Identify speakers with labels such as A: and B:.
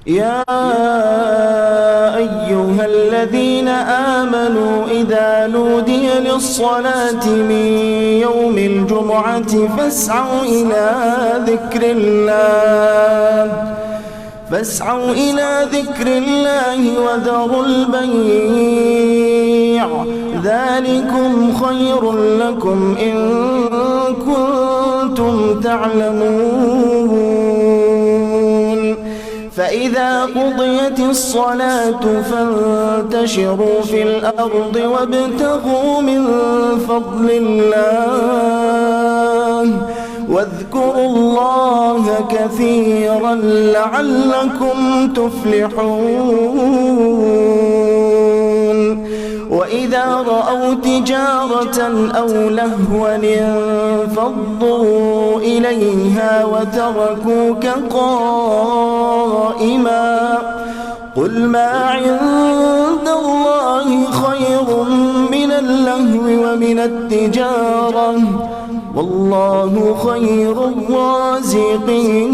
A: يا أيها الذين آمنوا إذا نودي للصلاة من يوم الجمعة فاسعوا إلى ذكر الله وذروا البيع ذلكم خير لكم إن كنتم تعلمون. فإذا قضيت الصلاة فانتشروا في الأرض وابتغوا من فضل الله واذكروا الله كثيرا لعلكم تفلحون. وإذا رأوا تجارة أو لهوا انفضوا إليها وتركوك قائما قل ما عند الله خير من اللهو ومن التجارة والله خير الرازقين.